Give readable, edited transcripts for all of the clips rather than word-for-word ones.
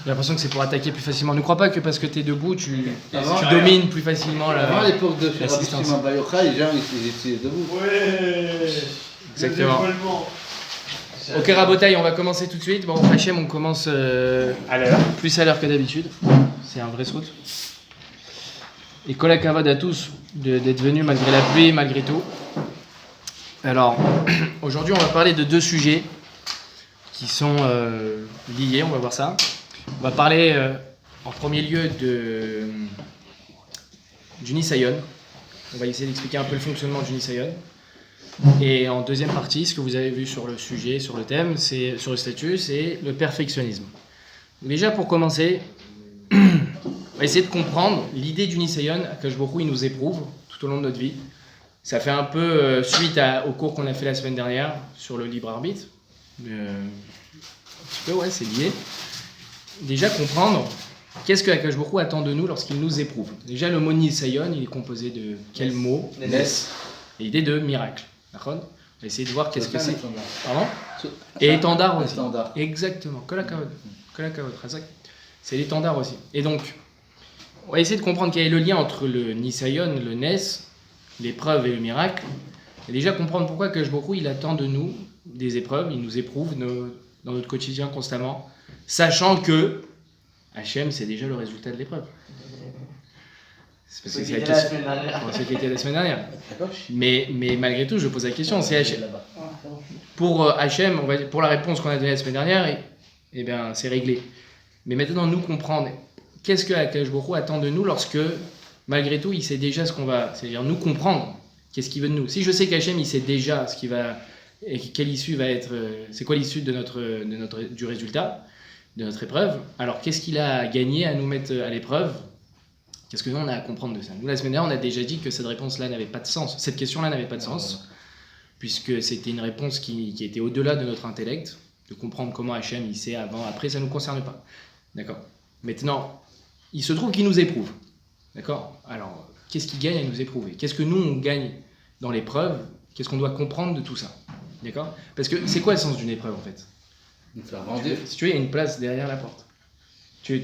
J'ai l'impression que c'est pour attaquer plus facilement. Ne crois pas que parce que tu es debout, tu Avant, domines plus facilement Avant la... l'époque de Rabbi l'assistance. Shimon Bar Yochai, les gens ils étaient debout. Ouais. Exactement. Le dévoilement. Ok Rabotaï, on va commencer tout de suite. Bon, Hachem, on commence À l'heure. plus à l'heure que d'habitude. C'est un vrai saut. Et kol hakavod à tous d'être venus malgré la pluie, malgré tout. Alors, aujourd'hui, on va parler de deux sujets qui sont liés, on va voir ça. On va parler en premier lieu du Nisayon. On va essayer d'expliquer un peu le fonctionnement du Nisayon. Et en deuxième partie, ce que vous avez vu sur le sujet, sur le thème, sur le statut, c'est le perfectionnisme. Déjà, pour commencer, on va essayer de comprendre l'idée du Nisayon. Akadosh Baruch Hu, il nous éprouve tout au long de notre vie. Ça fait un peu suite au cours qu'on a fait la semaine dernière sur le libre arbitre. Un petit peu, ouais, c'est lié. Déjà, comprendre qu'est-ce que Akadosh Baruch Hu attend de nous lorsqu'il nous éprouve. Déjà, le mot Nisayon, il est composé de quel mot? Nes. Et l'idée de miracle. D'accord? On va essayer de voir qu'est-ce que c'est. Étendard. Pardon? Et étendard aussi. Étendard. Exactement. Kol hakavod. Kol hakavod, Razak. C'est l'étendard aussi. Et donc, on va essayer de comprendre quel est le lien entre le Nisayon, le Nes, l'épreuve et le miracle. Et déjà comprendre pourquoi Akadosh Baruch Hu, il attend de nous des épreuves, il nous éprouve dans notre quotidien constamment, sachant que Hachem, c'est déjà le résultat de l'épreuve. C'est parce que c'est la question. Pour ceux qui étaient la semaine dernière. Mais malgré tout, je pose la question, c'est Hachem. Pour Hachem, pour la réponse qu'on a donnée la semaine dernière, eh bien, c'est réglé. Mais maintenant, nous comprendre, qu'est-ce que Akadosh Baruch Hu attend de nous lorsque, malgré tout, il sait déjà ce qu'on va... C'est-à-dire nous comprendre, qu'est-ce qu'il veut de nous. Si je sais qu'Hachem, il sait déjà ce qu'il va... Et quelle issue va être... C'est quoi l'issue du résultat, de notre épreuve, alors qu'est-ce qu'il a gagné à nous mettre à l'épreuve? Qu'est-ce que nous, on a à comprendre de ça? Nous, la semaine dernière, on a déjà dit que cette réponse-là n'avait pas de sens. Cette question-là n'avait pas de sens, puisque c'était une réponse qui était au-delà de notre intellect, de comprendre comment Hachem, il sait avant, après, ça ne nous concerne pas. D'accord? Maintenant, il se trouve qu'il nous éprouve. D'accord? Alors, qu'est-ce qu'il gagne à nous éprouver? Qu'est-ce que nous, on gagne dans l'épreuve? Qu'est-ce qu'on doit comprendre de tout ça? D'accord? Parce que c'est quoi le sens d'une épreuve, en fait? Nous faire grandir. Si tu veux, il y a une place derrière la porte.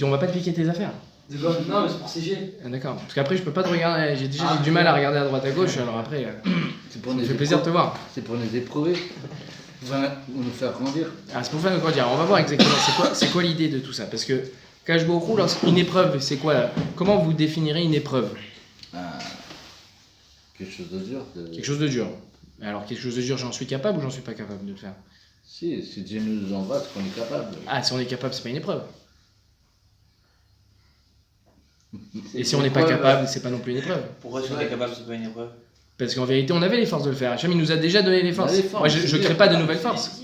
On va pas te piquer tes affaires. Non, mais c'est pour CG. Ah, d'accord. Parce qu'après, je peux pas te regarder. J'ai du mal à regarder à droite à gauche. Alors après, C'est pour ça me nous fait plaisir de te voir. C'est pour nous éprouver. Pour nous faire grandir. Ah, c'est pour faire quoi dire. On va voir exactement c'est quoi l'idée de tout ça. Parce que Akadosh Baruch Hu, lorsqu'une épreuve, c'est quoi? Comment vous définirez une épreuve? Quelque chose de dur. Quelque chose de dur. Alors quelque chose de dur, j'en suis capable ou j'en suis pas capable de le faire? Si Dieu nous envoie, c'est qu'on est capable. Ah, si on est capable, c'est pas une épreuve. Et si on n'est pas capable, c'est pas non plus une épreuve. Pourquoi si on est capable, c'est pas une épreuve? Parce qu'en vérité, on avait les forces de le faire. Hachem, il nous a déjà donné les forces. les forces, Moi, je c'est ne crée dur. pas de nouvelles forces.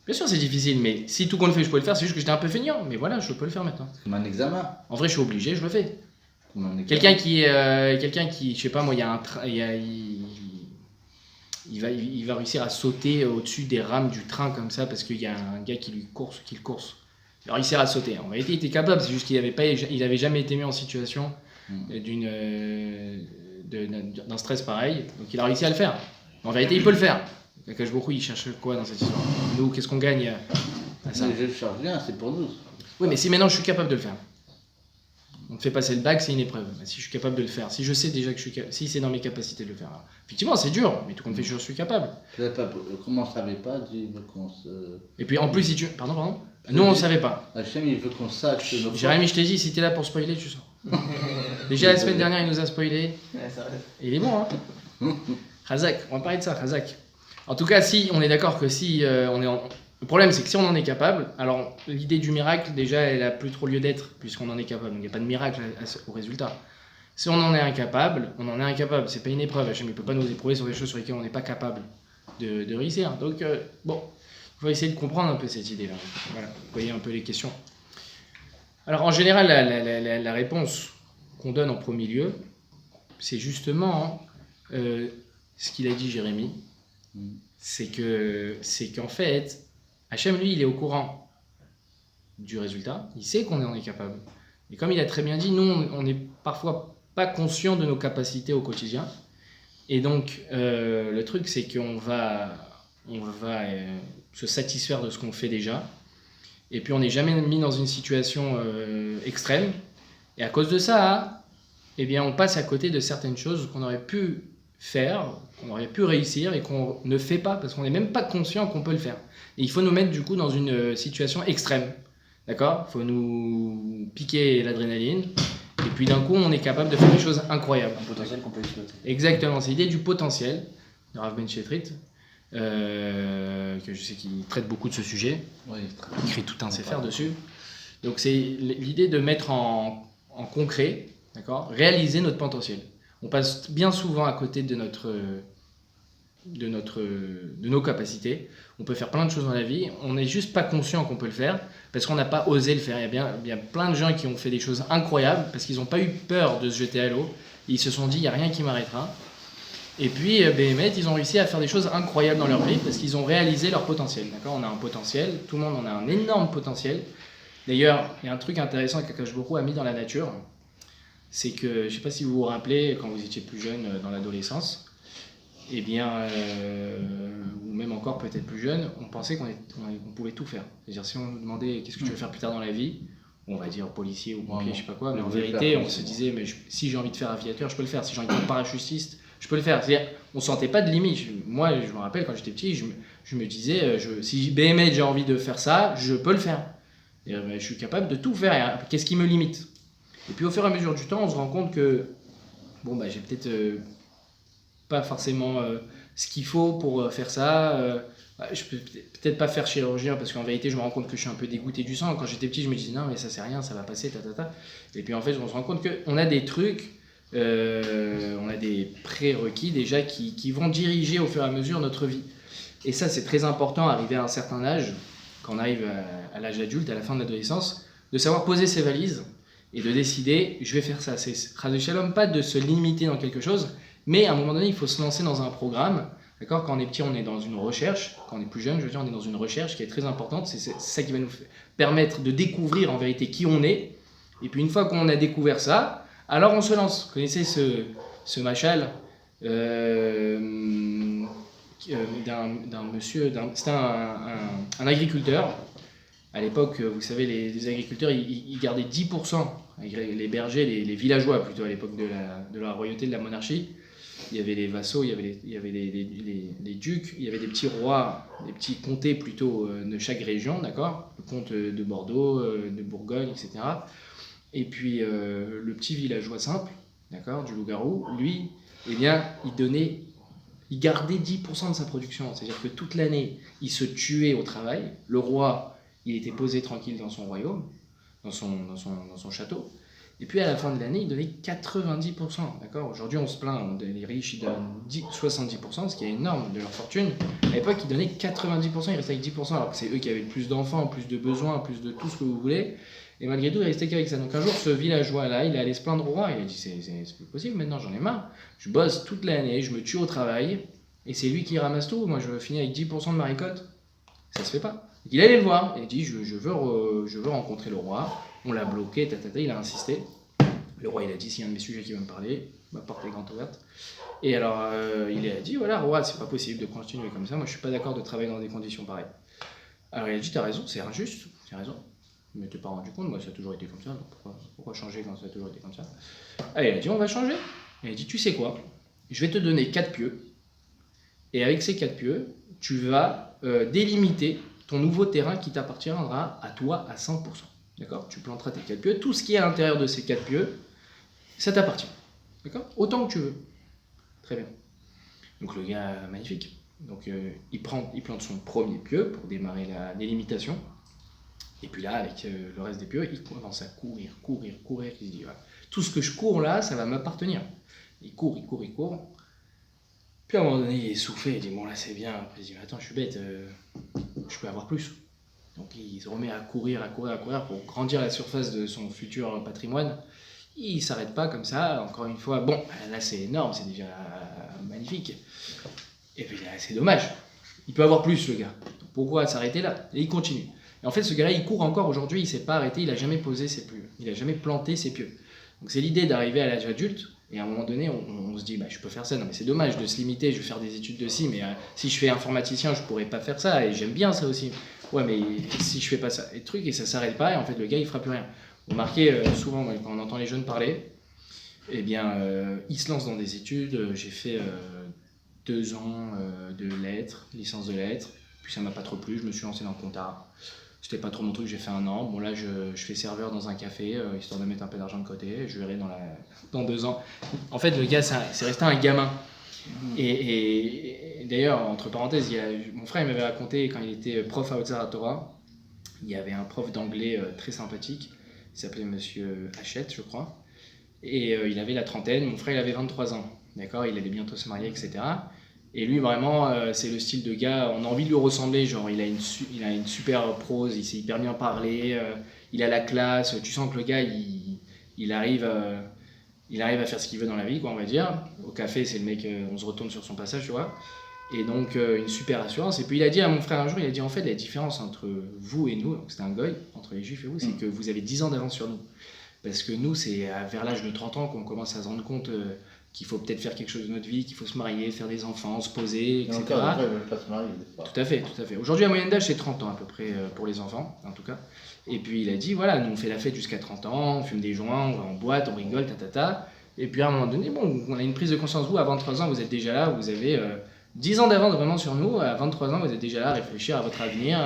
Bien sûr, c'est difficile, mais si tout compte fait, je peux le faire. C'est juste que j'étais un peu feignant. Mais voilà, je peux le faire maintenant. Comme un examen. En vrai, je suis obligé, je le fais. Comme un examen. Quelqu'un qui, je sais pas moi, il y a un train, il va réussir à sauter au-dessus des rames du train comme ça parce qu'il y a un gars qui le course. Il va réussir à sauter. En réalité, il était capable. C'est juste qu'il avait jamais été mis en situation d'un stress pareil. Donc, il a réussi à le faire. En vérité, il peut le faire. Akadosh Baruch Hu, il cherche quoi dans cette histoire? Nous, qu'est-ce qu'on gagne à ça? Je ne cherche rien, c'est pour nous. Oui, mais si maintenant je suis capable de le faire, on te fait passer le bac, c'est une épreuve. Mais si je suis capable de le faire, si je sais déjà que si c'est dans mes capacités de le faire, alors, effectivement, c'est dur, mais tout compte fait, je suis capable. Comment on ne savait pas, Dieu veut qu'on se... Et puis en plus, si tu. Pardon. Nous, on ne savait pas. Hachem, il veut qu'on sache nos forces. Jérémy, je t'ai dit, si t'es là pour spoiler, tu sors. Déjà, la semaine dernière, il nous a spoilé. Ouais, ça reste. Et il est bon, hein? Razak, on va parler de ça, Razak. En tout cas, si on est d'accord que si on est le problème, c'est que si on en est capable, alors l'idée du miracle, déjà, elle a plus trop lieu d'être, puisqu'on en est capable. Donc il n'y a pas de miracle au résultat. Si on en est incapable, on en est incapable. C'est pas une épreuve. Hachem, il ne peut pas nous éprouver sur des choses sur lesquelles on n'est pas capable de réussir. Donc, bon, il faut essayer de comprendre un peu cette idée-là. Voilà, vous voyez un peu les questions. Alors, en général, la réponse qu'on donne en premier lieu, c'est justement ce qu'il a dit Jérémy. C'est qu'en fait, Hachem, lui, il est au courant du résultat. Il sait qu'on en est capable. Et comme il a très bien dit, nous, on n'est parfois pas conscient de nos capacités au quotidien. Et donc, le truc, c'est qu'on va se satisfaire de ce qu'on fait déjà. Et puis on n'est jamais mis dans une situation extrême. Et à cause de ça, eh bien, on passe à côté de certaines choses qu'on aurait pu faire, qu'on aurait pu réussir et qu'on ne fait pas parce qu'on n'est même pas conscient qu'on peut le faire. Et il faut nous mettre du coup dans une situation extrême. D'accord ? Il faut nous piquer l'adrénaline. Et puis d'un coup, on est capable de faire des choses incroyables. Un potentiel qu'on peut exploiter. Exactement, c'est l'idée du potentiel de Rav Ben Shetrit, que je sais qu'il traite beaucoup de ce sujet. Oui, Il écrit tout un CFR dessus. Donc c'est l'idée de mettre en concret, d'accord, réaliser notre potentiel. On passe bien souvent à côté de nos capacités. On peut faire plein de choses dans la vie. On n'est juste pas conscient qu'on peut le faire parce qu'on n'a pas osé le faire. Il y a bien plein de gens qui ont fait des choses incroyables parce qu'ils n'ont pas eu peur de se jeter à l'eau. Ils se sont dit, il n'y a rien qui m'arrêtera. Et puis, Béhémet, ils ont réussi à faire des choses incroyables dans leur vie parce qu'ils ont réalisé leur potentiel. D'accord ? On a un potentiel, tout le monde en a un énorme potentiel. D'ailleurs, il y a un truc intéressant qu'Akadosh Baruch Hu a mis dans la nature, c'est que, je ne sais pas si vous vous rappelez, quand vous étiez plus jeune, dans l'adolescence, eh bien, ou même encore peut-être plus jeune, on pensait qu'on pouvait tout faire. C'est-à-dire, si on nous demandait qu'est-ce que tu veux faire plus tard dans la vie, on va dire policier ou pompier, je sais pas quoi, mais en vérité, on se disait, mais si j'ai envie de faire aviateur, je peux le faire. Si j'ai envie de faire parachutiste, je peux le faire. C'est-à-dire, on ne sentait pas de limite. Moi, je me rappelle, quand j'étais petit, je me disais, si BMX, j'ai envie de faire ça, je peux le faire. Je suis capable de tout faire. Qu'est-ce qui me limite ? Et puis, au fur et à mesure du temps, on se rend compte que, bon, j'ai peut-être pas forcément ce qu'il faut pour faire ça. Je peux peut-être pas faire chirurgien parce qu'en vérité, je me rends compte que je suis un peu dégoûté du sang. Quand j'étais petit, je me disais, non, mais ça, c'est rien, ça va passer, ta. Et puis, en fait, on se rend compte qu'on a des trucs. On a des prérequis déjà qui vont diriger au fur et à mesure notre vie. Et ça, c'est très important, arriver à un certain âge, quand on arrive à l'âge adulte, à la fin de l'adolescence, de savoir poser ses valises et de décider, je vais faire ça. C'est Chas Shalom, pas de se limiter dans quelque chose, mais à un moment donné, il faut se lancer dans un programme. D'accord ? Quand on est petit, on est dans une recherche. Quand on est plus jeune, je veux dire, on est dans une recherche qui est très importante. C'est ça qui va nous permettre de découvrir en vérité qui on est. Et puis une fois qu'on a découvert ça, alors on se lance. Vous connaissez ce machal d'un monsieur, c'était un agriculteur. À l'époque, vous savez, les agriculteurs, ils gardaient 10%, les bergers, les villageois plutôt, à l'époque de la royauté, de la monarchie. Il y avait les vassaux, il y avait les ducs, il y avait des petits rois, des petits comtés plutôt de chaque région, d'accord ? Le comte de Bordeaux, de Bourgogne, etc. Et puis le petit villageois simple, d'accord, du loup-garou, lui, eh bien, il gardait 10% de sa production. C'est-à-dire que toute l'année, il se tuait au travail. Le roi, il était posé tranquille dans son royaume, dans son château. Et puis à la fin de l'année, il donnait 90%. D'accord ? Aujourd'hui, on se plaint, les riches, ils donnent 70%, ce qui est énorme de leur fortune. À l'époque, ils donnaient 90%, ils restaient avec 10%, alors que c'est eux qui avaient le plus d'enfants, plus de besoins, plus de tout ce que vous voulez. Et malgré tout, il restait qu'avec ça. Donc un jour, ce villageois-là, il est allé se plaindre au roi. Il a dit, c'est plus possible maintenant, j'en ai marre. Je bosse toute l'année, je me tue au travail, et c'est lui qui ramasse tout. Moi, je veux finir avec 10% de ma récolte. Ça se fait pas. Il est allé le voir, et il a dit, je veux rencontrer le roi. On l'a bloqué, il a insisté. Le roi, il a dit, s'il y a un de mes sujets qui veut me parler, ma porte est grande ouverte. Et alors, il a dit, voilà, roi, c'est pas possible de continuer comme ça. Moi, je suis pas d'accord de travailler dans des conditions pareilles. Alors, il a dit, t'as raison, c'est injuste, t'as raison. Je ne m'étais pas rendu compte, moi ça a toujours été comme ça, donc pourquoi changer quand ça a toujours été comme ça ? Ah, il a dit on va changer. Il a dit tu sais quoi ? Je vais te donner 4 pieux, et avec ces 4 pieux, tu vas délimiter ton nouveau terrain qui t'appartiendra à toi à 100%. D'accord ? Tu planteras tes 4 pieux, tout ce qui est à l'intérieur de ces 4 pieux, ça t'appartient. D'accord ? Autant que tu veux. Très bien. Donc le gars, magnifique. Donc il plante son premier pieu pour démarrer la délimitation. Et puis là, avec le reste des pieux, il commence à courir. Il se dit, voilà, tout ce que je cours là, ça va m'appartenir. Il court. Puis à un moment donné, il est essoufflé, il dit, bon là c'est bien. Après il dit, attends, je suis bête, je peux avoir plus. Donc il se remet à courir pour grandir la surface de son futur patrimoine. Il ne s'arrête pas comme ça, encore une fois. Bon, là c'est énorme, c'est déjà magnifique. Et puis là, c'est dommage. Il peut avoir plus, le gars. Pourquoi s'arrêter là ? Et il continue. Et en fait, ce gars-là, il court encore aujourd'hui, il ne s'est pas arrêté, il n'a jamais posé ses pieux, il n'a jamais planté ses pieux. Donc c'est l'idée d'arriver à l'âge adulte, et à un moment donné, on se dit, je peux faire ça, non mais c'est dommage de se limiter, je vais faire des études de ci, mais si je fais informaticien, je ne pourrais pas faire ça, et j'aime bien ça aussi. Ouais, mais si je fais pas ça, et truc, et ça s'arrête pas, et en fait, le gars, il fera plus rien. Vous remarquez, souvent, quand on entend les jeunes parler, eh bien, ils se lancent dans des études. J'ai fait 2 ans de lettres, licence de lettres, puis ça m'a pas trop plu, je me suis lancé dans le compta. C'était pas trop mon truc, j'ai fait 1 an. Bon, là, je fais serveur dans un café, histoire de mettre un peu d'argent de côté, et je verrai dans 2 ans. En fait, le gars, c'est resté un gamin. Et d'ailleurs, entre parenthèses, mon frère il m'avait raconté quand il était prof à Haute-Zaratora, il y avait un prof d'anglais très sympathique, il s'appelait Monsieur Hachette, je crois, et il avait la trentaine, mon frère il avait 23 ans, d'accord, il allait bientôt se marier, etc. Et lui, vraiment, c'est le style de gars, on a envie de lui ressembler, genre il a une super prose, il sait hyper bien parler, il a la classe, tu sens que le gars, il arrive à faire ce qu'il veut dans la vie, quoi, on va dire. Au café, c'est le mec, on se retourne sur son passage, tu vois. Et donc, une super assurance. Et puis, il a dit à mon frère un jour, il a dit, en fait, la différence entre vous et nous, donc c'était un goy, entre les juifs et vous, c'est que vous avez 10 ans d'avance sur nous. Parce que nous, c'est vers l'âge de 30 ans qu'on commence à se rendre compte qu'il faut peut-être faire quelque chose de notre vie, qu'il faut se marier, faire des enfants, se poser, etc. Et encore, après, ils veulent pas se marier, des fois. Tout à fait, tout à fait. Aujourd'hui, la moyenne d'âge, c'est 30 ans à peu près pour les enfants, en tout cas. Et puis, il a dit, voilà, nous, on fait la fête jusqu'à 30 ans, on fume des joints, on va en boîte, on rigole, tatata. Et puis, à un moment donné, bon, on a une prise de conscience. Vous, à 23 ans, vous êtes déjà là, vous avez 10 ans d'avance vraiment sur nous. À 23 ans, vous êtes déjà là à réfléchir à votre avenir,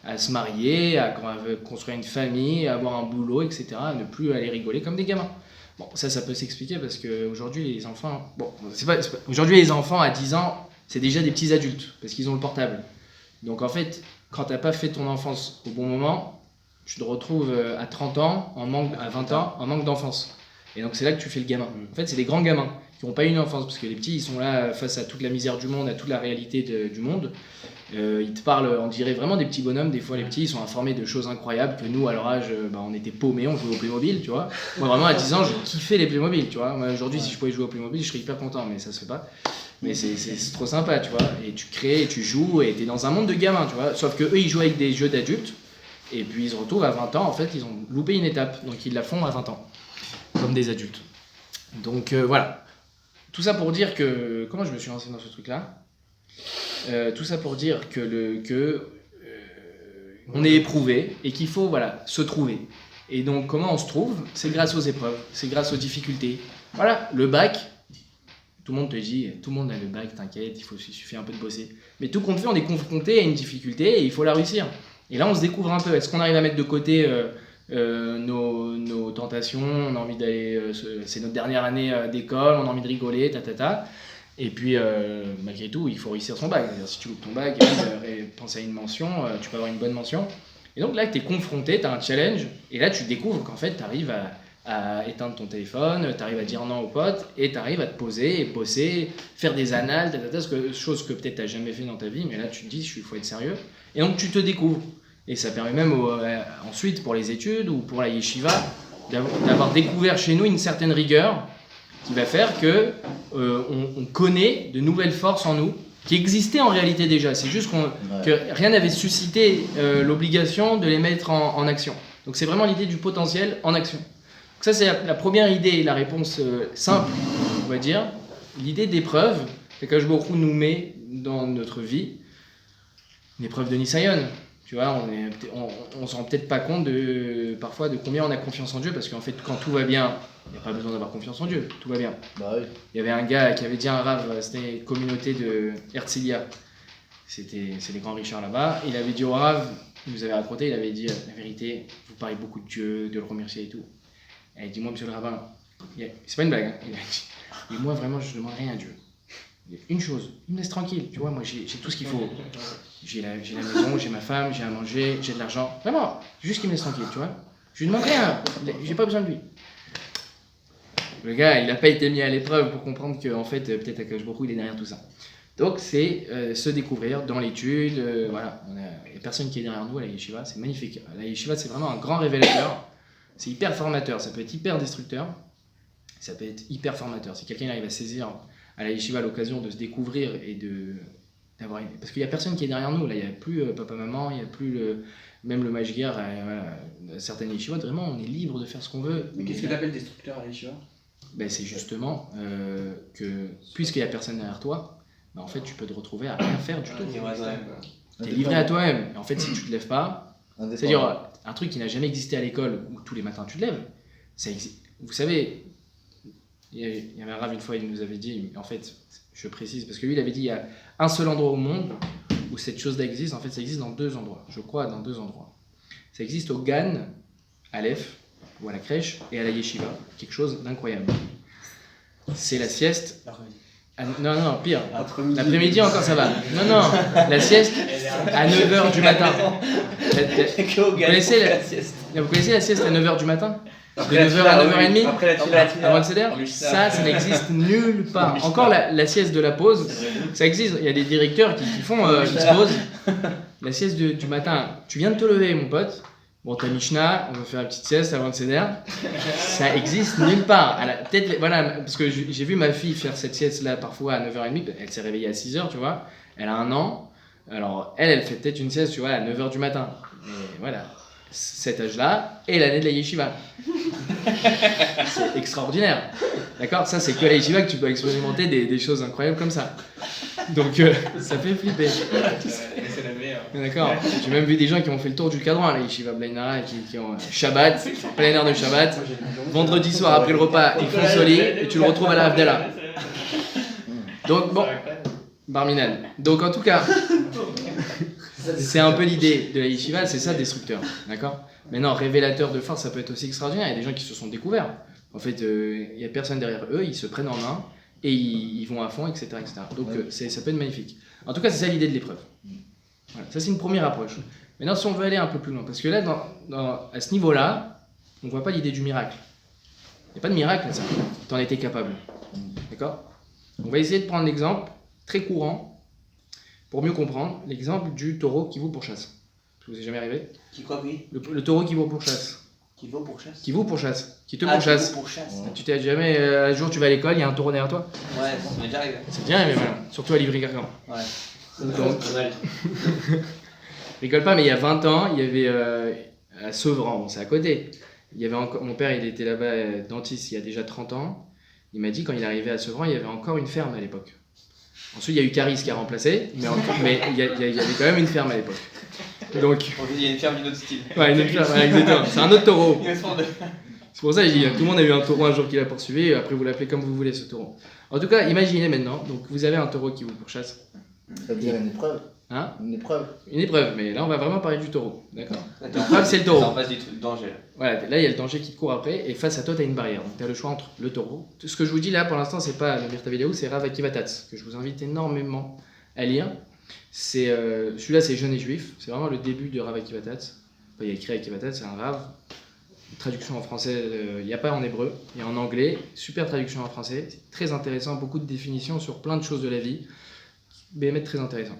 à se marier, à construire une famille, à avoir un boulot, etc. À ne plus aller rigoler comme des gamins. Bon, ça peut s'expliquer parce qu'aujourd'hui, les enfants... Bon, aujourd'hui, les enfants, à 10 ans, c'est déjà des petits adultes, parce qu'ils ont le portable. Donc, en fait, quand t'as pas fait ton enfance au bon moment, tu te retrouves à 30 ans, à 20 ans, en manque d'enfance. Et donc, c'est là que tu fais le gamin. En fait, c'est des grands gamins qui n'ont pas eu une enfance, parce que les petits, ils sont là face à toute la misère du monde, à toute la réalité du monde. Ils te parlent, on dirait vraiment des petits bonhommes. Des fois, les petits, ils sont informés de choses incroyables que nous, à leur âge, on était paumés, on jouait au Playmobil, tu vois. Moi, vraiment, à 10 ans, je kiffais les Playmobil, tu vois. Moi, aujourd'hui, si je pouvais jouer au Playmobil, je serais hyper content, mais ça se fait pas. Mais c'est trop sympa, tu vois. Et tu crées, et tu joues, et t'es dans un monde de gamins, tu vois. Sauf que eux, ils jouent avec des jeux d'adultes, et puis ils se retrouvent à 20 ans, en fait, ils ont loupé une étape. Donc, ils la font à 20 ans, comme des adultes. Donc, voilà. Tout ça pour dire que... Comment je me suis lancé dans ce truc-là ? Tout ça pour dire on est éprouvé et qu'il faut se trouver. Et donc comment on se trouve ? C'est grâce aux épreuves, c'est grâce aux difficultés. Voilà, le bac, tout le monde te dit, tout le monde a le bac, t'inquiète, il suffit un peu de bosser. Mais tout compte fait, on est confronté à une difficulté et il faut la réussir. Et là, on se découvre un peu. Est-ce qu'on arrive à mettre de côté nos tentations ? On a envie d'aller, c'est notre dernière année d'école, on a envie de rigoler, Et puis, malgré tout, il faut réussir son bac. C'est-à-dire, si tu loupes ton bac, pense à une mention, tu peux avoir une bonne mention. Et donc là, tu es confronté, tu as un challenge, et là, tu découvres qu'en fait, tu arrives à éteindre ton téléphone, tu arrives à dire non aux potes, et tu arrives à te poser et bosser, faire des annales, chose que peut-être tu n'as jamais fait dans ta vie, mais là, tu te dis, il faut être sérieux. Et donc, tu te découvres. Et ça permet même ensuite, pour les études ou pour la yeshiva, d'avoir découvert chez nous une certaine rigueur qui va faire que on connaît de nouvelles forces en nous qui existaient en réalité déjà. C'est juste que rien n'avait suscité l'obligation de les mettre en action. Donc c'est vraiment l'idée du potentiel en action. Donc ça c'est la première idée, la réponse simple, on va dire. L'idée d'épreuve, c'est que Baruch Hu nous met dans notre vie une épreuve de Nisayon. Tu vois, on se rend peut-être pas compte parfois de combien on a confiance en Dieu, parce qu'en fait, quand tout va bien, il n'y a pas besoin d'avoir confiance en Dieu, tout va bien. Bah oui. Il y avait un gars qui avait dit à un rave, c'était une communauté de Herzliya, c'est les grands Richards là-bas, il avait dit au rave, il nous avait raconté, il avait dit la vérité, vous parlez beaucoup de Dieu, de le remercier et tout. Et il dit, moi, monsieur le rabbin, c'est pas une blague, hein, il a dit, et moi vraiment, je ne demande rien à Dieu. Une chose, il me laisse tranquille, tu vois, moi j'ai tout ce qu'il faut. J'ai la maison, j'ai ma femme, j'ai à manger, j'ai de l'argent. Vraiment, juste qu'il me laisse tranquille, tu vois. Je lui demande rien, j'ai pas besoin de lui. Le gars, il n'a pas été mis à l'épreuve pour comprendre qu'en fait, peut-être Akadosh Baruch Hu, il est derrière tout ça. Donc, c'est se découvrir dans l'étude. Voilà, il n'y a personne qui est derrière nous à la yeshiva, c'est magnifique. La yeshiva, c'est vraiment un grand révélateur. C'est hyper formateur, ça peut être hyper destructeur, ça peut être hyper formateur. Si quelqu'un arrive à saisir à la yeshiva l'occasion de se découvrir et d'avoir une... Parce qu'il n'y a personne qui est derrière nous, là, il n'y a plus papa-maman, il n'y a plus même le mashguer, voilà, certaines yeshivot, vraiment, on est libre de faire ce qu'on veut. Mais qu'est-ce que tu appelles destructeur à la yeshiva ? Ben, c'est justement que, puisqu'il n'y a personne derrière toi, ben, en fait, tu peux te retrouver à rien faire du tout. T'es livré à toi-même. Et en fait, si tu te lèves pas, c'est-à-dire un truc qui n'a jamais existé à l'école où tous les matins tu te lèves, ça existe. Vous savez, il y avait un rave une fois, il nous avait dit, en fait, je précise, parce que lui, il avait dit, il y a un seul endroit au monde où cette chose-là existe. En fait, ça existe dans 2 endroits, je crois, dans 2 endroits. Ça existe au GAN, à l'EF, ou à la crèche, et à la yeshiva, quelque chose d'incroyable. C'est la sieste. Non, pire. L'après-midi encore ça va. Non, la sieste à 9h du matin. Vous connaissez la sieste à 9h du matin? De 9h à 9h30 avant de céder? Ça n'existe nulle part. Encore la sieste de la pause, ça existe. Il y a des directeurs qui font, ils se posent. La sieste du matin, tu viens de te lever mon pote. Bon, t'as Mishnah, on va faire une petite sieste avant de céder. Ça existe nulle part. Peut-être, voilà, parce que j'ai vu ma fille faire cette sieste-là parfois à 9h30. Elle s'est réveillée à 6h, tu vois. Elle a 1 an. Alors, elle fait peut-être une sieste, tu vois, à 9h du matin. Mais voilà, cet âge-là et l'année de la yeshiva. C'est extraordinaire. D'accord? Ça, c'est que la yeshiva que tu peux expérimenter des choses incroyables comme ça. Donc, ça fait flipper. C'est la meilleure. D'accord. J'ai même vu des gens qui ont fait le tour du cadran à la Yeshiva Blainara, qui ont Shabbat, plein air de Shabbat. Vendredi soir après le repas, ils font soli et tu le retrouves à la Havdalah. Donc bon, Barminan. Donc en tout cas, c'est un peu l'idée de la Yeshiva, c'est ça destructeur. D'accord. Maintenant, révélateur de force, ça peut être aussi extraordinaire. Il y a des gens qui se sont découverts. En fait, il n'y a personne derrière eux, ils se prennent en main et ils vont à fond, etc. Donc ça peut être magnifique. En tout cas, c'est ça l'idée de l'épreuve. Voilà, ça c'est une première approche. Maintenant, si on veut aller un peu plus loin, parce que là, à ce niveau-là, on ne voit pas l'idée du miracle. Il n'y a pas de miracle, ça. Tu en étais capable. D'accord? On va essayer de prendre l'exemple très courant, pour mieux comprendre, l'exemple du taureau qui vous pourchasse. Ça vous est jamais arrivé? Qui quoi, oui? Le taureau qui vous pourchasse. Qui va pour chasse? Qui vous pourchasse. Qui te Qui pourchasse. va pour chasse. Tu t'es jamais, un jour tu vas à l'école, il y a un taureau derrière toi? Ouais, ça m'est déjà arrivé. C'est bien, mais voilà. Surtout à Livry-Gargan. Ouais. Donc, rigole pas, mais il y a 20 ans, il y avait à Sevran, bon, c'est à côté. Il y avait encore, mon père, il était là-bas dentiste il y a déjà 30 ans. Il m'a dit quand il est arrivé à Sevran, il y avait encore une ferme à l'époque. Ensuite, il y a eu Caris qui a remplacé, mais il y avait quand même une ferme à l'époque. Donc, Il y a une ferme d'une autre style. ouais, une autre ferme, ouais, exactement. C'est un autre taureau. C'est pour ça que je dis, tout le monde a eu un taureau un jour qui l'a poursuivi, après vous l'appelez comme vous voulez ce taureau. En tout cas, imaginez maintenant, donc vous avez un taureau qui vous pourchasse. Ça veut dire une épreuve. Hein? Une épreuve. Une épreuve, mais là on va vraiment parler du taureau, d'accord? L'épreuve c'est le C'est en taureau. face du truc danger. Voilà, là il y a le danger qui te court après, et face à toi tu as une barrière. Donc tu as le choix entre le taureau. Tout ce que je vous dis là pour l'instant c'est pas le Mirtaviléou, c'est Rav Akiva Tatz, que je vous invite énormément à lire. C'est, celui-là c'est Jeune et Juif, c'est vraiment le début de Rav Akiva Tatz. Enfin, il y a écrit Akiva Tatz, c'est un Rav. Traduction en français, il n'y a pas en hébreu, il y a en anglais, super traduction en français, c'est très intéressant, beaucoup de définitions sur plein de choses de la vie, BMF très intéressant.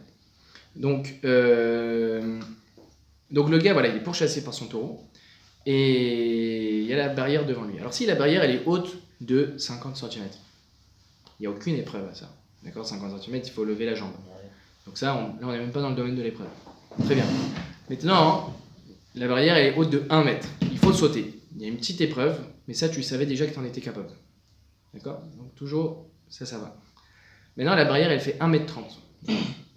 Donc le gars, voilà, il est pourchassé par son taureau, et il y a la barrière devant lui. Alors si la barrière, elle est haute de 50 cm, il n'y a aucune épreuve à ça, d'accord? 50 cm, il faut lever la jambe. Donc ça, là on n'est même pas dans le domaine de l'épreuve. Très bien. Maintenant, la barrière elle est haute de 1 mètre. Il faut sauter. Il y a une petite épreuve, mais ça tu savais déjà que tu en étais capable. D'accord? Donc toujours, ça va. Maintenant la barrière elle fait 1m30.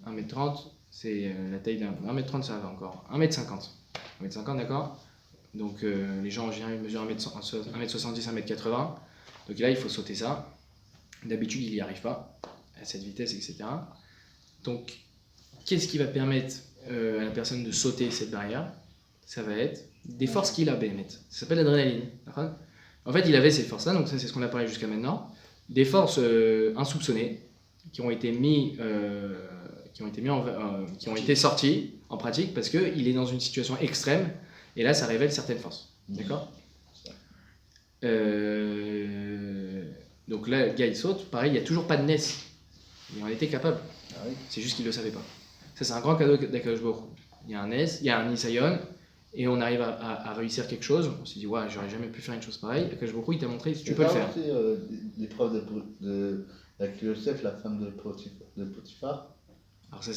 1m30, c'est la taille d'un... 1m30 ça va encore. 1m50. 1m50 d'accord? Donc les gens en général ils mesurent 1m70, 1m80. Donc là il faut sauter ça. D'habitude il n'y arrive pas, à cette vitesse, etc. Donc qu'est-ce qui va permettre à la personne de sauter cette barrière? Ça va être des forces qu'il a, Bémet. Ça s'appelle l'adrénaline. En fait, il avait ces forces-là, donc ça c'est ce qu'on a parlé jusqu'à maintenant. Des forces insoupçonnées qui ont été qui ont été sorties en pratique parce qu'il est dans une situation extrême et là ça révèle certaines forces. D'accord? Donc là, le gars il saute, pareil, il n'y a toujours pas de NES. Il en était capable. Ah oui. C'est juste qu'il ne le savait pas. Ça c'est un grand cadeau d'Akadosh Baruch Hu. Il y a un NES, il y a un Nisayon. Et on arrive à réussir quelque chose, on s'est dit, ouais, j'aurais jamais pu faire une chose pareille. Akadosh Baruch Hu, il t'a montré si tu peux le faire. C'est l'épreuve avec Yosef, la femme de Potiphar. Alors ça,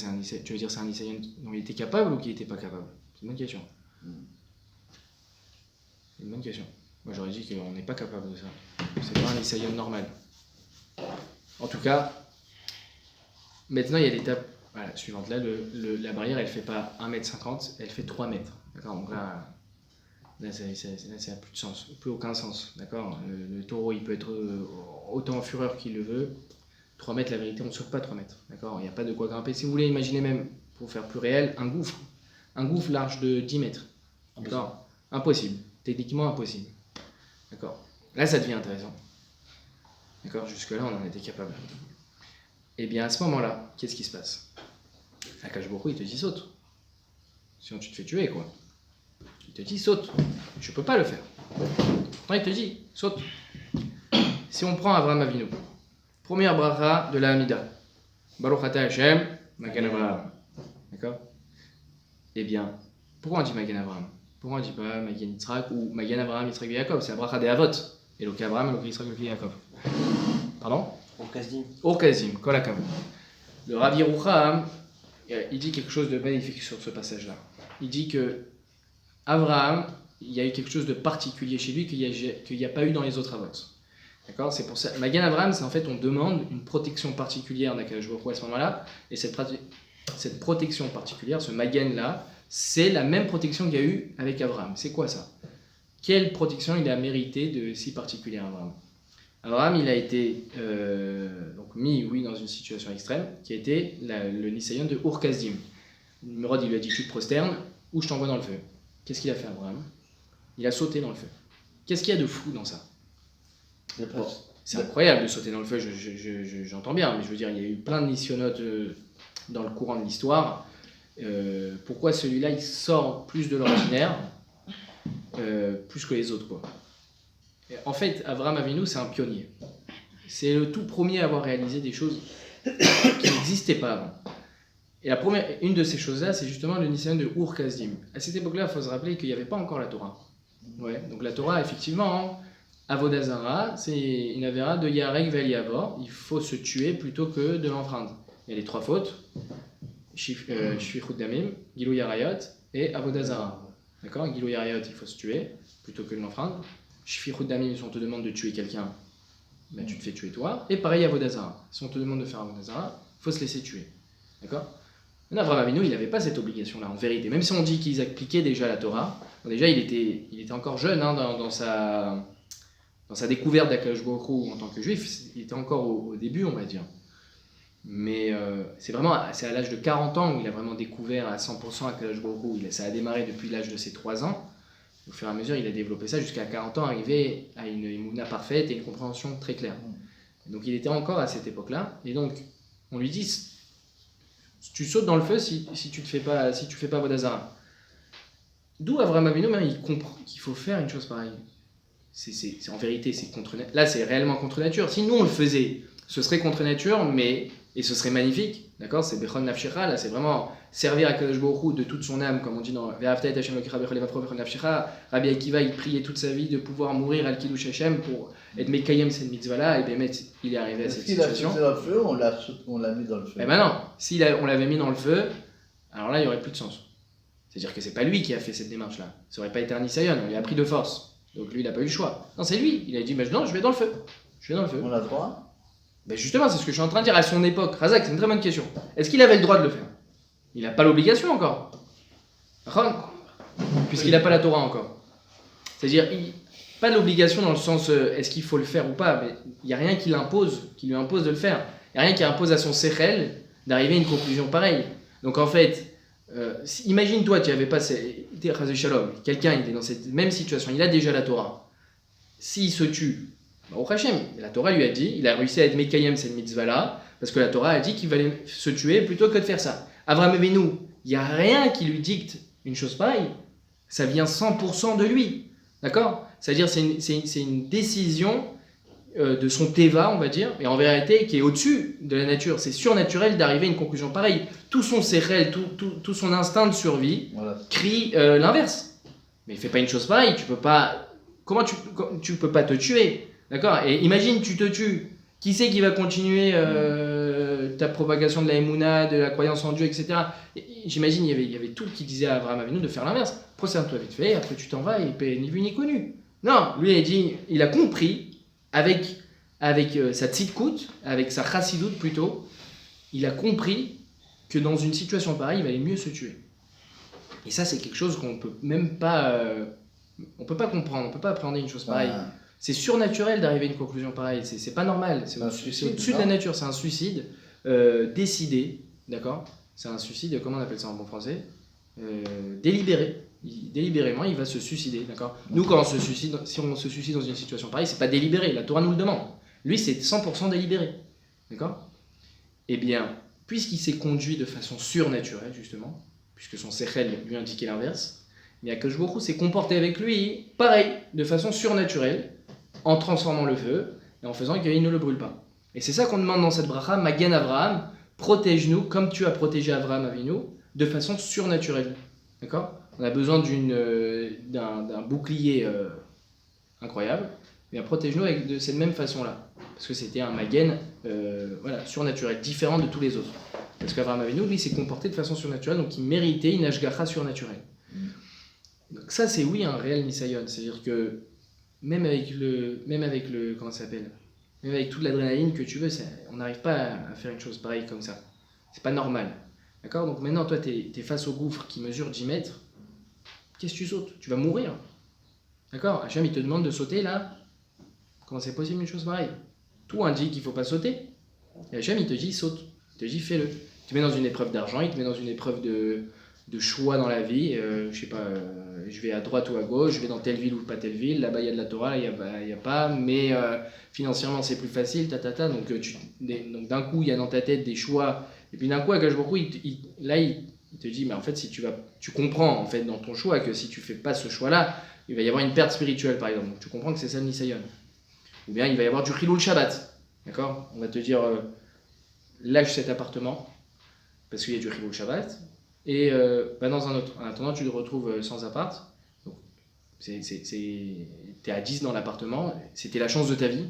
tu veux dire c'est un Nisayon dont il était capable ou qui n'était pas capable? C'est une bonne question. C'est une bonne question. Moi j'aurais dit qu'on n'est pas capable de ça. C'est pas un Nisayon normal. En tout cas, maintenant il y a l'étape Voilà, suivante. Là, la barrière, elle fait pas 1,50 m, elle fait 3 mètres. D'accord. Donc là ça n'a plus de sens, plus aucun sens. D'accord. Le taureau, il peut être autant en fureur qu'il le veut. 3 mètres, la vérité, on ne saute pas 3 mètres. D'accord. Il n'y a pas de quoi grimper. Si vous voulez imaginer même, pour faire plus réel, un gouffre. Un gouffre large de 10 mètres. D'accord. Impossible. Techniquement impossible. D'accord. Là, ça devient intéressant. D'accord. Jusque-là, on en était capable. Et bien, à ce moment-là, qu'est-ce qui se passe? Akadosh Baruch Hu, il te dit saute. Sinon, tu te fais tuer, quoi. Il te dit saute. Je peux pas le faire. Pourtant, il te dit saute. Si on prend Avraham Avinu, première bracha de la Hamida, Baruch Ata Hashem, Magen Avraham. D'accord? Eh bien, pourquoi on dit Magen Avraham? Pourquoi on dit pas Magen Yitzhak ou Magen Avraham, Yitzhak et Yaakov? C'est la bracha des Avot. Eloké Avraham, Eloké Yitzhak, Eloké Yaakov. Pardon? Au Kazdim. Orkazim, Kol HaKavod. Le Rav Yerucham, il dit quelque chose de magnifique sur ce passage-là. Il dit que Abraham, il y a eu quelque chose de particulier chez lui qu'il n'y a pas eu dans les autres Avot. D'accord? C'est pour ça. Magen Avraham, c'est en fait, on demande une protection particulière d'Akadosh Baruch Hu à ce moment-là, et cette protection particulière, ce Magen-là, c'est la même protection qu'il y a eu avec Abraham. C'est quoi ça? Quelle protection il a mérité de si particulière, Abraham? Abraham, il a été donc mis, oui, dans une situation extrême, qui a été le Nisayon de Ur-Kasdim. Nimrod, il lui a dit tu te prosternes ou je t'envoie dans le feu. Qu'est-ce qu'il a fait, Abraham? Il a sauté dans le feu. Qu'est-ce qu'il y a de fou dans ça? Bon, c'est incroyable de sauter dans le feu, j'entends bien, mais je veux dire, il y a eu plein de nisyonotes dans le courant de l'histoire. Pourquoi celui-là, il sort plus de l'ordinaire, plus que les autres, quoi? En fait, Avraham Avinu, c'est un pionnier. C'est le tout premier à avoir réalisé des choses qui n'existaient pas avant. Et une de ces choses-là, c'est justement le Nisayon de Ur-Kasdim. À cette époque-là, il faut se rappeler qu'il n'y avait pas encore la Torah. Ouais, donc la Torah, effectivement, Avodah Zara, c'est une avéra de Yarek Vel Yavor. Il faut se tuer plutôt que de l'enfreindre. Il y a les 3 fautes, Shfichut Damim, Gilou Yarayot et Avodah Zara. D'accord? Gilou Yarayot, il faut se tuer plutôt que de l'enfreindre. Shfichut Damim, si on te demande de tuer quelqu'un, ben tu te fais tuer toi. Et pareil, Avodah Zara. Si on te demande de faire Avodah Zara, il faut se laisser tuer. D'accord? Maintenant, Avraham Avinu, il n'avait pas cette obligation-là, en vérité. Même si on dit qu'ils appliquaient déjà la Torah, bon, déjà, il était encore jeune hein, dans sa découverte d'Akadosh Baruch Hu en tant que juif. Il était encore au début, on va dire. Mais c'est à l'âge de 40 ans où il a vraiment découvert à 100% Akadosh Baruch Hu. Ça a démarré depuis l'âge de ses 3 ans. Au fur et à mesure, il a développé ça jusqu'à 40 ans, arrivé à une émouna parfaite et une compréhension très claire. Donc il était encore à cette époque-là. Et donc, on lui dit, tu sautes dans le feu si tu fais pas Avodah Zara. D'où Avraham Avinu, même, il comprend qu'il faut faire une chose pareille. C'est en vérité, là, c'est réellement contre nature. Si nous, on le faisait, ce serait contre nature, et ce serait magnifique. D'accord? C'est Bechon Nafshecha, là, c'est vraiment servir à Kadosh Baruch Hu de toute son âme, comme on dit dans Ve'ahavta et Hashem Elokecha bechol levav bechol nafshecha. Rabbi Akiva, il priait toute sa vie de pouvoir mourir al Kiddush Hashem pour être Mekayem cette mitzvah-là, et bien il est arrivé à cette situation. S'il a sauté dans le feu, on l'a mis dans le feu. Eh ben non, on l'avait mis dans le feu, alors là, il n'y aurait plus de sens. C'est-à-dire que c'est pas lui qui a fait cette démarche-là. Ça aurait pas été un Nisayon, on lui a pris de force. Donc lui, il n'a pas eu le choix. Non, c'est lui, il a dit, non, je vais dans le feu. On a le droit? Ben justement, c'est ce que je suis en train de dire à son époque. Razak, c'est une très bonne question. Est-ce qu'il avait le droit de le faire? Il n'a pas l'obligation encore. Puisqu'il n'a pas la Torah encore. C'est-à-dire, pas l'obligation dans le sens est-ce qu'il faut le faire ou pas, mais il n'y a rien qui lui impose de le faire. Il n'y a rien qui impose à son sechel d'arriver à une conclusion pareille. Donc en fait, imagine-toi, tu n'avais pas quelqu'un était dans cette même situation, il a déjà la Torah. S'il se tue, au Hachem, la Torah lui a dit, il a réussi à être Mekayem cette mitzvah-là, parce que la Torah a dit qu'il valait se tuer plutôt que de faire ça. Avraham Avinu, il n'y a rien qui lui dicte une chose pareille. Ça vient 100% de lui. D'accord? C'est-à-dire c'est une décision de son teva, on va dire, et en vérité qui est au-dessus de la nature. C'est surnaturel d'arriver à une conclusion pareille. Tout son sérel, tout son instinct de survie crie l'inverse. Mais il ne fait pas une chose pareille. Tu peux pas... Comment tu peux pas te tuer? D'accord? Et imagine, tu te tues. Qui c'est qui va continuer ta propagation de la émouna, de la croyance en Dieu, etc. J'imagine il y avait tout qui disait à Avraham Avinu de faire l'inverse. Prosterne-toi vite fait, après tu t'en vas et ni vu ni connu. Non, lui il a compris avec sa tzidkout, avec sa chassidout plutôt, il a compris que dans une situation pareille, il valait mieux se tuer. Et ça, c'est quelque chose qu'on peut même pas... on peut pas comprendre, on peut pas appréhender une chose pareille. C'est surnaturel d'arriver à une conclusion pareille, c'est pas normal, c'est un au-dessus suicide, de la non? nature, c'est un suicide décidé, d'accord? C'est un suicide, comment on appelle ça en bon français? Délibéré. Délibérément, il va se suicider, d'accord? Nous, quand on se suicide, si on se suicide dans une situation pareille, c'est pas délibéré, la Torah nous le demande. Lui, c'est 100% délibéré, d'accord? Eh bien, puisqu'il s'est conduit de façon surnaturelle, justement, puisque son sechel lui indiquait l'inverse, mais Akadosh Baruch Hu s'est comporté avec lui, pareil, de façon surnaturelle, en transformant le feu et en faisant qu'il ne le brûle pas. Et c'est ça qu'on demande dans cette bracha, Magen Avraham, protège-nous comme tu as protégé Avraham Avinu, de façon surnaturelle. D'accord? On a besoin d'un bouclier incroyable, et protège-nous de cette même façon-là. Parce que c'était un Magen surnaturel, différent de tous les autres. Parce qu'Avraham Avinu, lui, s'est comporté de façon surnaturelle, donc il méritait une ashgacha surnaturelle. Donc ça, c'est oui un réel Nisayon. C'est-à-dire que même avec le comment ça s'appelle, même avec toute l'adrénaline que tu veux, on n'arrive pas à faire une chose pareille comme ça. C'est pas normal. D'accord? Donc maintenant, toi, tu es face au gouffre qui mesure 10 mètres. Qu'est-ce que tu sautes? Tu vas mourir. D'accord? Hachem, il te demande de sauter là. Comment c'est possible une chose pareille? Tout indique qu'il ne faut pas sauter. Et Hachem, il te dit saute. Il te dit fais-le. Il te met dans une épreuve d'argent, il te met dans une épreuve de choix dans la vie. Je sais pas, je vais à droite ou à gauche, je vais dans telle ville ou pas telle ville. Là-bas, il y a de la Torah, là, il n'y a pas. Mais financièrement, c'est plus facile. Donc, donc d'un coup, il y a dans ta tête des choix. Et puis d'un coup, Akadosh Baruch Hu, il te dit, mais en fait, si tu comprends en fait dans ton choix que si tu fais pas ce choix-là, il va y avoir une perte spirituelle, par exemple. Donc tu comprends que c'est ça le Nisayon. Ou bien il va y avoir du Chilul Shabbat. D'accord? On va te dire, lâche cet appartement, parce qu'il y a du Chilul Shabbat, et va dans un autre. En attendant, tu te retrouves sans appart. Donc, t'es à 10 dans l'appartement, c'était la chance de ta vie.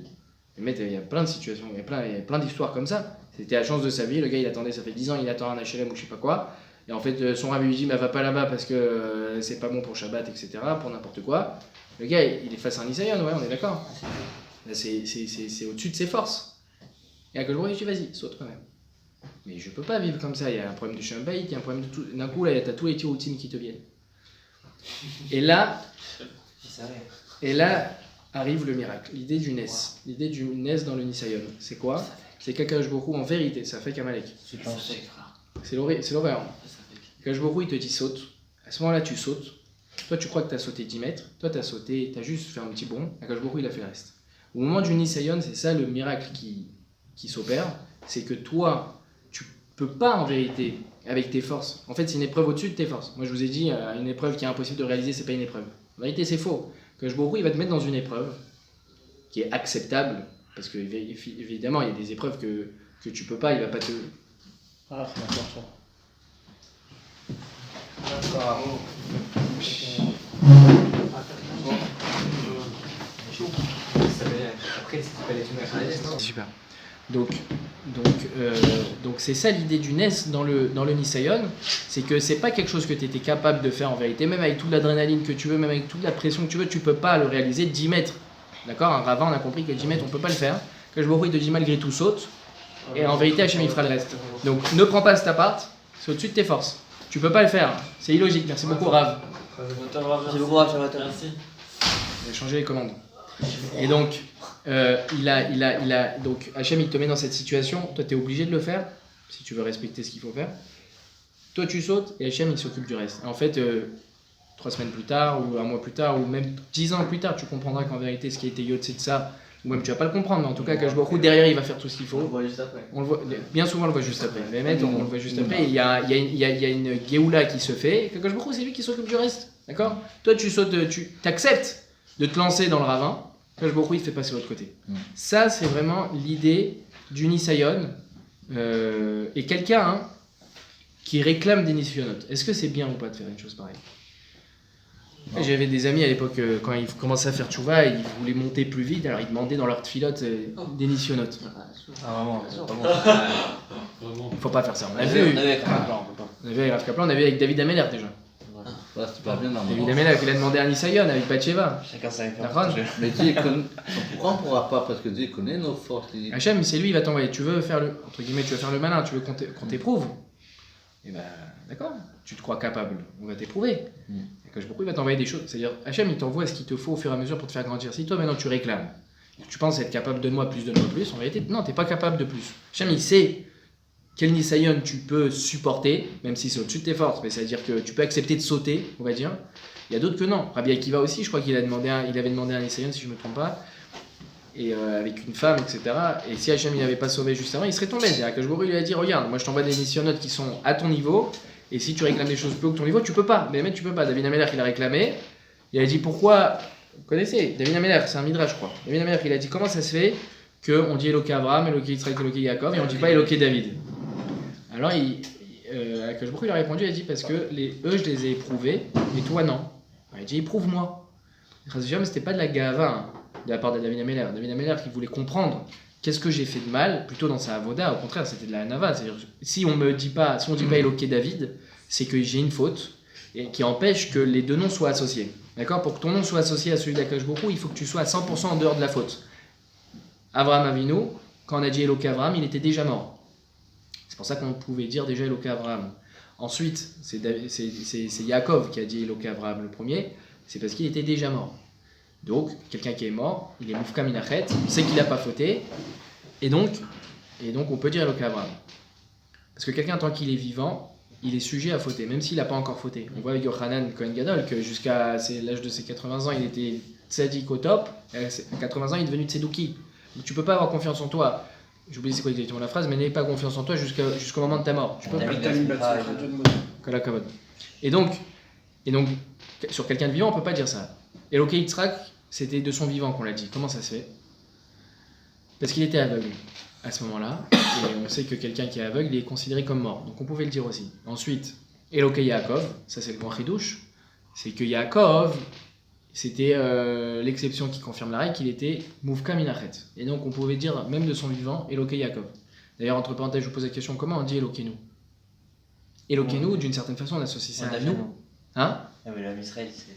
Mais il y a plein de situations, il y a plein d'histoires comme ça. C'était la chance de sa vie, le gars il attendait, ça fait 10 ans, il attend un HLM ou je sais pas quoi. Et en fait, son rabbi lui dit, mais va pas là-bas parce que c'est pas bon pour Shabbat, etc., pour n'importe quoi. Le gars, il est face à un Nisayon, ouais, on est d'accord. Là, c'est au-dessus de ses forces. Et à quel moment il dit, vas-y, saute quand même. Mais je peux pas vivre comme ça, il y a un problème de Shabbat, il y a un problème de tout. D'un coup, là, t'as tous les routines qui te viennent. Et là arrive le miracle, l'idée du Nes. L'idée du Nes dans le Nisayon. C'est quoi? C'est qu'Akadosh Baruch Hu, en vérité, ça fait qu'Amalek. C'est l'horreur. Akadosh Baruch Hu, il te dit saute. À ce moment-là, tu sautes. Toi, tu crois que tu as sauté 10 mètres. Toi, tu as juste fait un petit bond. Akadosh Baruch Hu, il a fait le reste. Au moment du Nisayon, c'est ça le miracle qui s'opère. C'est que toi, tu peux pas en vérité, avec tes forces. En fait, c'est une épreuve au-dessus de tes forces. Moi, je vous ai dit, une épreuve qui est impossible de réaliser, c'est pas une épreuve. En vérité, c'est faux. Akadosh Baruch Hu, il va te mettre dans une épreuve qui est acceptable. Parce que évidemment, il y a des épreuves que tu peux pas, il va pas te. Ah, c'est important. D'accord. Après, ça s'appelle les Super. Donc c'est ça l'idée du Nes dans le Nisayon, c'est que c'est pas quelque chose que tu étais capable de faire en vérité, même avec toute l'adrénaline que tu veux, même avec toute la pression que tu veux, tu peux pas le réaliser 10 mètres. D'accord? Un ravin, on a compris qu'à 10 mètres, on peut pas le faire. Que je vois, il te dit malgré tout saute, et en vérité, Hachem il fera le reste. Donc ne prends pas cet appart, c'est au-dessus de tes forces. Tu peux pas le faire, c'est illogique. Merci beaucoup, Rav. Merci beaucoup, Rav. Merci. Il a changé les commandes. Et donc, donc Hachem il te met dans cette situation, toi tu es obligé de le faire, si tu veux respecter ce qu'il faut faire. Toi tu sautes et Hachem il s'occupe du reste. Et en fait, 3 semaines plus tard, ou un mois plus tard, ou même 10 ans plus tard, tu comprendras qu'en vérité ce qui a été Yod c'est de ça, ou même tu vas pas le comprendre, mais en tout cas Akadosh Baruch Hu derrière il va faire tout ce qu'il faut. On le voit juste après. On le voit, bien souvent on le voit juste après. Mais on le voit juste après. Il y a une Géoula qui se fait, et Akadosh Baruch Hu c'est lui qui s'occupe du reste. D'accord? Toi tu sautes, tu acceptes de te lancer dans le ravin. Akadosh Baruch Hu il te fait passer de l'autre côté. Ça c'est vraiment l'idée du Nisayon. Et quelqu'un qui réclame des Nisayonot. Est-ce que c'est bien ou pas de faire une chose pareille? J'avais des amis à l'époque, quand ils commençaient à faire tchouva, ils voulaient monter plus vite, alors ils demandaient dans leur tfilote des nisyonotes. Ah, vraiment, c'est pas bon. Il faut pas faire ça. On a On vu avait avec Kaplan, on peut pas. on avait avec Rav Kaplan, on avait avec David Ameller déjà. Ouais, c'est pas bien normalement. David Ameller, il a demandé un Nisayon avec Bathsheba. Chacun sa D'accord. référence. Mais Dieu, pourquoi on pourra pas? Parce que Dieu connaît nos forces. Hachem, c'est lui, il va t'envoyer. Tu veux faire le, entre guillemets, tu veux faire le malin, tu veux qu'on t'éprouve. Et ben d'accord, tu te crois capable, on va t'éprouver. Mm. Et que il va t'envoyer des choses. C'est-à-dire, Hachem, il t'envoie ce qu'il te faut au fur et à mesure pour te faire grandir. Si toi maintenant tu réclames, tu penses être capable de moi plus, en réalité, non, t'es pas capable de plus. Hachem, il sait quel Nisayon tu peux supporter, même si c'est au-dessus de tes forces, mais c'est-à-dire que tu peux accepter de sauter, on va dire. Il y a d'autres que non. Rabbi Akiva aussi, je crois qu'il avait demandé un Nisayon, si je ne me trompe pas, et avec une femme, etc. Et si Hachem n'avait pas sauvé juste avant, il serait tombé. C'est-à-dire que Akash lui a dit, regarde, moi je t'envoie des missionnotes qui sont à ton niveau, et si tu réclames des choses plus haut que ton niveau, tu peux pas. Mais tu peux pas. David Ameller, il a réclamé, il a dit pourquoi. Vous connaissez David Ameller, c'est un midrash, je crois. David Ameller, il a dit comment ça se fait qu'on dit Eloké Abraham, Eloké Israël, Eloké Yaakov, et on dit pas Eloké David. Alors Akash il a répondu, il a dit parce que eux je les ai éprouvés, et toi non. Alors, il a dit éprouve-moi. C'était pas de la gava hein, de la part de David Ameller. David Ameller qui voulait comprendre qu'est-ce que j'ai fait de mal, plutôt dans sa avoda, au contraire c'était de la nava. C'est-à-dire si on dit pas Eloké David, c'est que j'ai une faute et qui empêche que les deux noms soient associés. D'accord? Pour que ton nom soit associé à celui d'Akash Borou, il faut que tu sois à 100% en dehors de la faute. Avraham Avinu, quand on a dit Eloké Avraham, il était déjà mort. C'est pour ça qu'on pouvait dire déjà Eloké Avraham. Ensuite, c'est Yaakov qui a dit Eloké Avraham le premier, c'est parce qu'il était déjà mort. Donc, quelqu'un qui est mort, il est Moufka Minachet, on sait qu'il n'a pas fauté, et donc on peut dire Eloké Avraham. Parce que quelqu'un, tant qu'il est vivant, il est sujet à fauter, même s'il n'a pas encore fauté. On voit avec Yochanan Kohen Gadol que jusqu'à l'âge de ses 80 ans, il était tzaddik au top, et à 80 ans, il est devenu tzedouki. Donc tu peux pas avoir confiance en toi. J'oublie c'est quoi exactement la phrase, mais n'aie pas confiance en toi jusqu'au moment de ta mort. Tu peux pas. Et donc, sur quelqu'un de vivant, on peut pas dire ça. Eloké Yitzhak, c'était de son vivant qu'on l'a dit. Comment ça se fait? Parce qu'il était aveugle à ce moment-là, et on sait que quelqu'un qui est aveugle, il est considéré comme mort. Donc on pouvait le dire aussi. Ensuite, Eloké Yaakov, ça c'est le grand chidouche, c'est que Yaakov, c'était l'exception qui confirme la règle, qu'il était Moufka Minachet. Et donc on pouvait dire, même de son vivant, Eloké Yaakov. D'ailleurs, entre parenthèses, je vous pose la question, comment on dit Elokénu? Elokénu, d'une certaine façon, on associe ça à nous. Hein? Ah, mais l'âme Israël, c'est.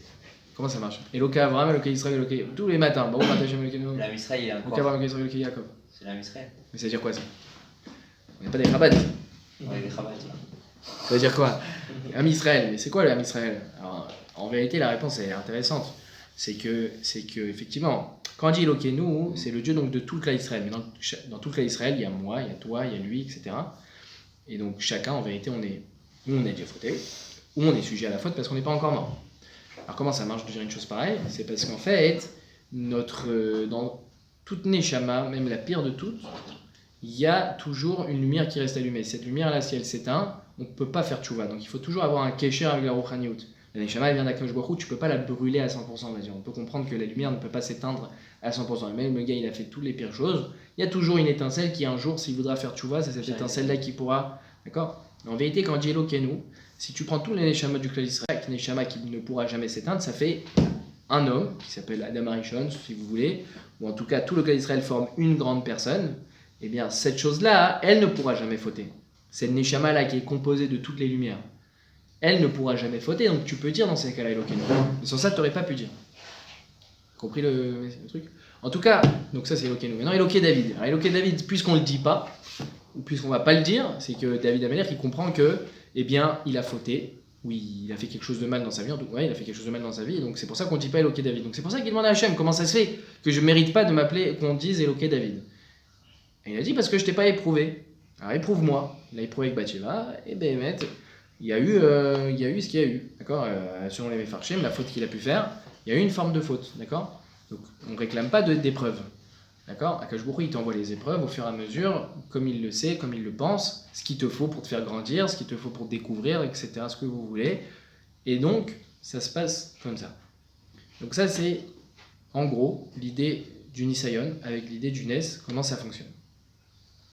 Comment ça marche? Eloké Avraham, Eloké Israël, Eloké. Tous les matins. Bon, L'âme Israël, il est Eloké encore. Avraham, Eloké Israël, Eloké Yaakov. C'est l'âme Israël. Mais ça veut dire quoi ça? On n'est pas des Chabad. On est des Chabad, là. Ça veut dire quoi? Am Israël. Mais c'est quoi le Am Israël? Alors, en vérité, la réponse est intéressante. C'est que effectivement, quand on dit Elokénu, c'est le Dieu donc de tout le clan Israël. Mais dans tout le clan Israël, il y a moi, il y a toi, il y a lui, etc. Et donc chacun, en vérité, on a déjà fauté, ou on est sujet à la faute parce qu'on n'est pas encore mort. Alors comment ça marche de dire une chose pareille? C'est parce qu'en fait, dans toute Neshama, même la pire de toutes, il y a toujours une lumière qui reste allumée. Cette lumière-là, si elle s'éteint, on ne peut pas faire tchouva. Donc il faut toujours avoir un kécher avec la Rouhaniout. La Neshama, elle vient d'Akadosh Baruch Hu, tu ne peux pas la brûler à 100%. On peut comprendre que la lumière ne peut pas s'éteindre à 100%. Et même le gars, il a fait toutes les pires choses. Il y a toujours une étincelle qui, un jour, s'il voudra faire tchouva, c'est cette étincelle-là qui pourra. D'accord? En vérité, quand on dit Elokénu, si tu prends tous les Neshama du clan Israël, Neshama qui ne pourra jamais s'éteindre, ça fait un homme qui s'appelle Adam Arishon, si vous voulez, ou en tout cas tout le clan Israël forme une grande personne. Eh bien, cette chose-là, elle ne pourra jamais fauter. Cette Neshama-là qui est composée de toutes les lumières, elle ne pourra jamais fauter, donc tu peux dire dans ces cas-là Elokénu. Mais sans ça, tu n'aurais pas pu dire. Compris le truc? En tout cas, donc ça c'est Elokénu. Maintenant, Eloké David. Alors, Eloké David, puisqu'on ne le dit pas, ou puisqu'on ne va pas le dire, c'est que David Ameller, il comprend que, eh bien, il a fauté. Oui, il a fait quelque chose de mal dans sa vie. Ouais, il a fait quelque chose de mal dans sa vie, donc c'est pour ça qu'on ne dit pas Eloké David. Donc c'est pour ça qu'il demande à Hachem comment ça se fait que je ne mérite pas de m'appeler, qu'on dise Eloké David. Et il a dit parce que je t'ai pas éprouvé. Alors éprouve-moi. Il a éprouvé avec Bathsheba, et ben il y a eu ce qu'il y a eu, d'accord. Selon les Mefarshim, la faute qu'il a pu faire, il y a eu une forme de faute, d'accord. Donc on ne réclame pas d'épreuve, d'accord. Akash Baruch Hu, il t'envoie les épreuves au fur et à mesure, comme il le sait, comme il le pense, ce qu'il te faut pour te faire grandir, ce qu'il te faut pour découvrir, etc. Ce que vous voulez. Et donc ça se passe comme ça. Donc ça c'est en gros l'idée du Nisayon avec l'idée du Nes, comment ça fonctionne.